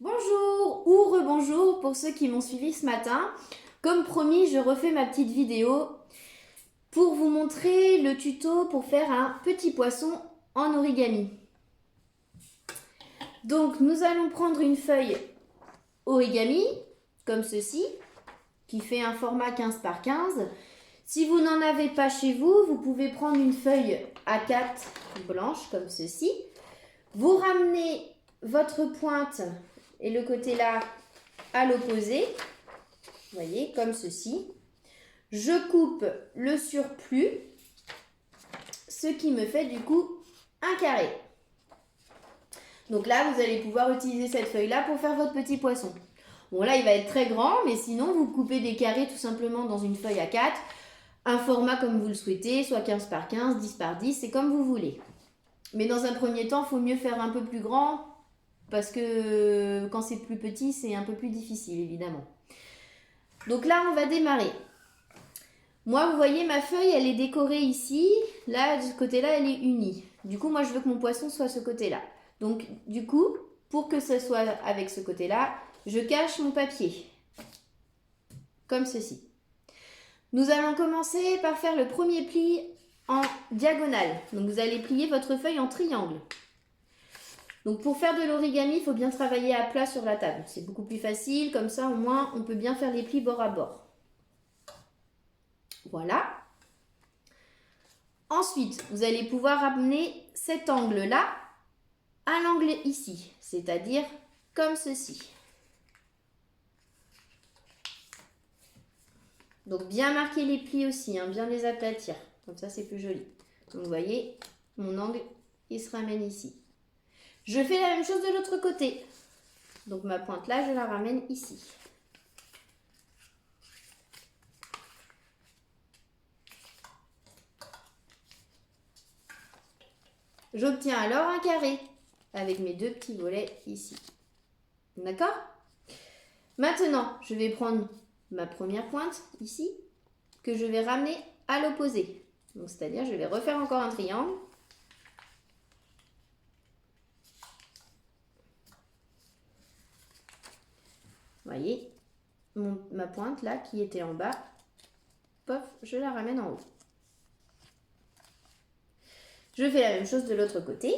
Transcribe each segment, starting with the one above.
Bonjour ou rebonjour pour ceux qui m'ont suivi ce matin. Comme promis, je refais ma petite vidéo pour vous montrer le tuto pour faire un petit poisson en origami. Donc nous allons prendre une feuille origami comme ceci qui fait un format 15 par 15. Si vous n'en avez pas chez vous, vous pouvez prendre une feuille A4 blanche comme ceci. Vous ramenez votre pointe et le côté là à l'opposé, vous voyez, comme ceci. Je coupe le surplus, ce qui me fait du coup un carré. Donc là, vous allez pouvoir utiliser cette feuille-là pour faire votre petit poisson. Bon, là, il va être très grand, mais sinon, vous coupez des carrés tout simplement dans une feuille A4, un format comme vous le souhaitez, soit 15 par 15, 10 par 10, c'est comme vous voulez. Mais dans un premier temps, il faut mieux faire un peu plus grand, parce que quand c'est plus petit, c'est un peu plus difficile, évidemment. Donc là, on va démarrer. Moi, vous voyez, ma feuille, elle est décorée ici. Là, de ce côté-là, elle est unie. Du coup, moi, je veux que mon poisson soit ce côté-là. Donc, du coup, pour que ce soit avec ce côté-là, je cache mon papier. Comme ceci. Nous allons commencer par faire le premier pli en diagonale. Donc, vous allez plier votre feuille en triangle. Donc pour faire de l'origami, il faut bien travailler à plat sur la table. C'est beaucoup plus facile, comme ça au moins on peut bien faire les plis bord à bord. Voilà. Ensuite, vous allez pouvoir amener cet angle-là à l'angle ici, c'est-à-dire comme ceci. Donc bien marquer les plis aussi, hein, bien les aplatir, comme ça c'est plus joli. Donc vous voyez, mon angle, il se ramène ici. Je fais la même chose de l'autre côté. Donc ma pointe là, je la ramène ici. J'obtiens alors un carré avec mes deux petits volets ici. D'accord? Maintenant, je vais prendre ma première pointe ici, que je vais ramener à l'opposé. Donc c'est-à-dire, je vais refaire encore un triangle. Vous voyez, ma pointe là qui était en bas, pof, je la ramène en haut. Je fais la même chose de l'autre côté.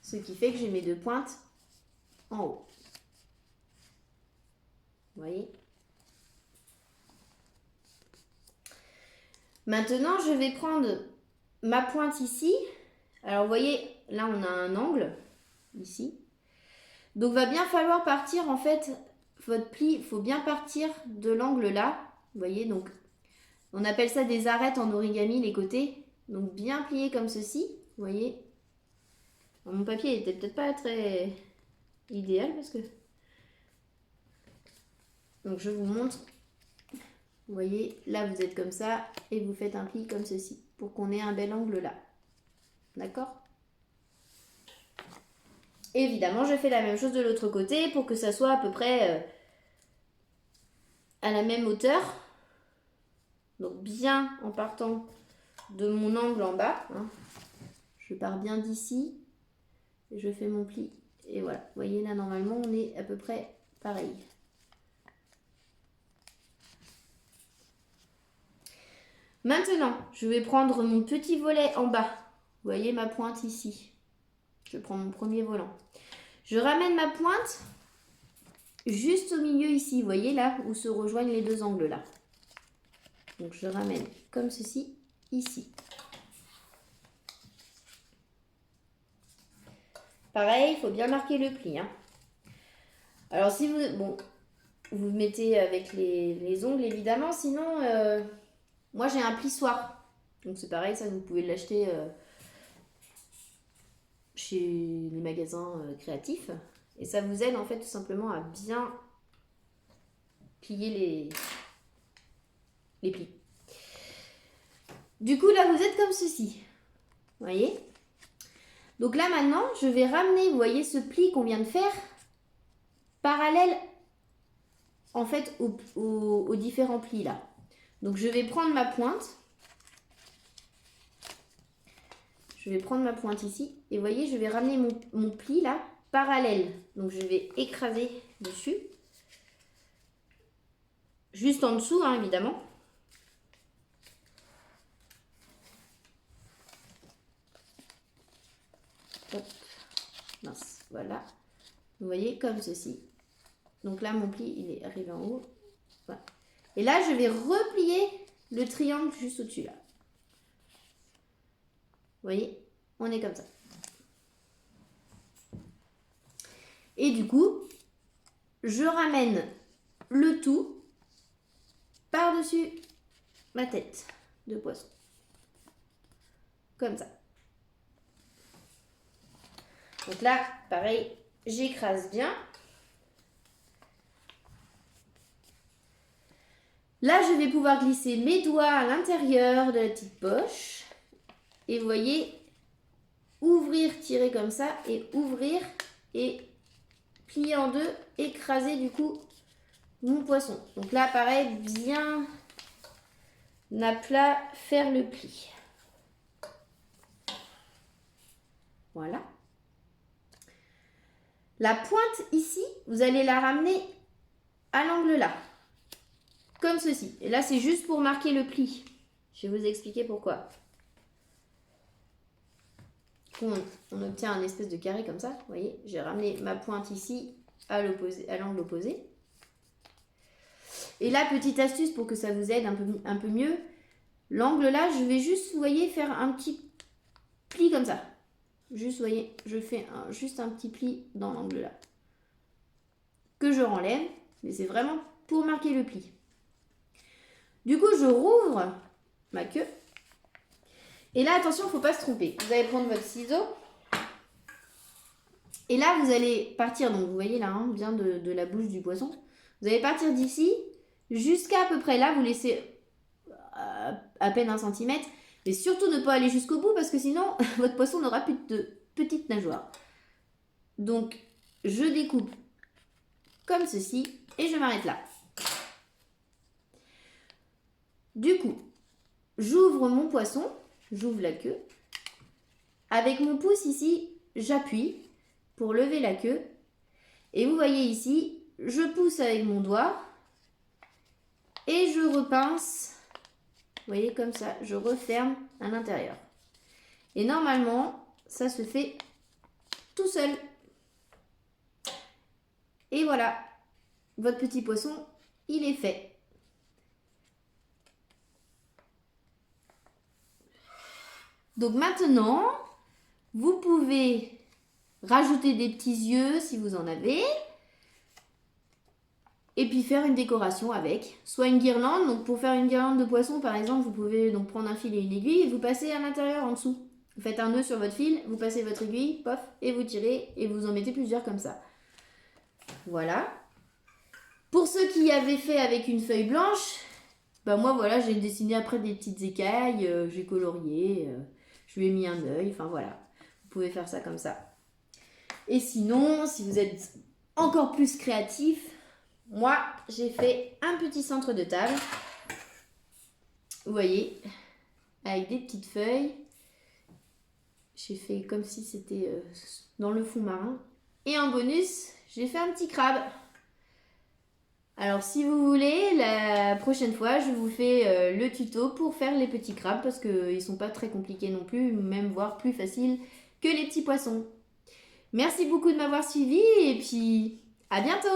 Ce qui fait que j'ai mes deux pointes en haut. Vous voyez? Maintenant, je vais prendre ma pointe ici. Alors, vous voyez, là, on a un angle, ici. Donc, va bien falloir partir, en fait, votre pli, il faut bien partir de l'angle là. Vous voyez, donc, on appelle ça des arêtes en origami, les côtés. Donc, bien plier comme ceci, vous voyez. Bon, mon papier était peut-être pas très idéal, parce que... Donc, je vous montre. Vous voyez, là, vous êtes comme ça, et vous faites un pli comme ceci, pour qu'on ait un bel angle là. D'accord ? Évidemment, je fais la même chose de l'autre côté pour que ça soit à peu près à la même hauteur. Donc bien en partant de mon angle en bas. Hein. Je pars bien d'ici. Et je fais mon pli. Et voilà. Vous voyez là, normalement, on est à peu près pareil. Maintenant, je vais prendre mon petit volet en bas. Vous voyez ma pointe ici. Je prends mon premier volant. Je ramène ma pointe juste au milieu ici. Vous voyez là où se rejoignent les deux angles là. Donc je ramène comme ceci ici. Pareil, il faut bien marquer le pli. Hein. Alors si vous mettez avec les ongles évidemment. Sinon, moi j'ai un plissoir. Donc c'est pareil, ça vous pouvez l'acheter chez les magasins créatifs. Et ça vous aide en fait tout simplement à bien plier les plis. Du coup là vous êtes comme ceci. Vous voyez ? Donc là maintenant je vais ramener, vous voyez ce pli qu'on vient de faire, parallèle en fait aux différents plis là. Donc je vais prendre ma pointe. je vais prendre ma pointe ici. Et vous voyez, je vais ramener mon pli là, parallèle. Donc je vais écraser dessus. Juste en dessous, hein, évidemment. Hop. Mince, voilà. Vous voyez, comme ceci. Donc là, mon pli, il est arrivé en haut. Voilà. Et là, je vais replier le triangle juste au-dessus, là. Vous voyez, on est comme ça. Et du coup, je ramène le tout par-dessus ma tête de poisson. Comme ça. Donc là, pareil, j'écrase bien. Là, je vais pouvoir glisser mes doigts à l'intérieur de la petite poche. Et vous voyez, ouvrir, tirer comme ça, et ouvrir, et plier en deux, écraser du coup mon poisson. Donc là, pareil, bien à plat, faire le pli. Voilà. La pointe ici, vous allez la ramener à l'angle là. Comme ceci. Et là, c'est juste pour marquer le pli. Je vais vous expliquer pourquoi. On obtient un espèce de carré comme ça. Vous voyez, j'ai ramené ma pointe ici à l'angle opposé. Et là, petite astuce pour que ça vous aide un peu mieux. L'angle là, je vais juste, vous voyez, faire un petit pli comme ça. Juste, vous voyez, je fais juste un petit pli dans l'angle là. Que je renlève, mais c'est vraiment pour marquer le pli. Du coup, je rouvre ma queue. Et là, attention, il ne faut pas se tromper. Vous allez prendre votre ciseau. Et là, vous allez partir, donc vous voyez là, hein, bien de la bouche du poisson. Vous allez partir d'ici jusqu'à peu près là. Vous laissez à peine 1 cm. Mais surtout ne pas aller jusqu'au bout parce que sinon, votre poisson n'aura plus de petites nageoires. Donc, je découpe comme ceci et je m'arrête là. Du coup, j'ouvre mon poisson, j'ouvre la queue. Avec mon pouce ici, j'appuie pour lever la queue. Et vous voyez ici, je pousse avec mon doigt et je repince. Vous voyez comme ça, je referme à l'intérieur. Et normalement, ça se fait tout seul. Et voilà, votre petit poisson, il est fait. Donc maintenant, vous pouvez rajouter des petits yeux si vous en avez. Et puis faire une décoration avec. Soit une guirlande. Donc pour faire une guirlande de poisson, par exemple, vous pouvez donc prendre un fil et une aiguille et vous passez à l'intérieur en dessous. Vous faites un nœud sur votre fil, vous passez votre aiguille, pof, et vous tirez et vous en mettez plusieurs comme ça. Voilà. Pour ceux qui avaient fait avec une feuille blanche, bah moi voilà, j'ai dessiné après des petites écailles, j'ai colorié, je lui ai mis un œil, enfin voilà. Vous pouvez faire ça comme ça. Et sinon, si vous êtes encore plus créatif, moi j'ai fait un petit centre de table. Vous voyez, avec des petites feuilles. J'ai fait comme si c'était dans le fond marin. Et en bonus, j'ai fait un petit crabe. Alors si vous voulez, la prochaine fois, je vous fais le tuto pour faire les petits crabes parce qu'ils ne sont pas très compliqués non plus, même voire plus faciles que les petits poissons. Merci beaucoup de m'avoir suivi et puis à bientôt!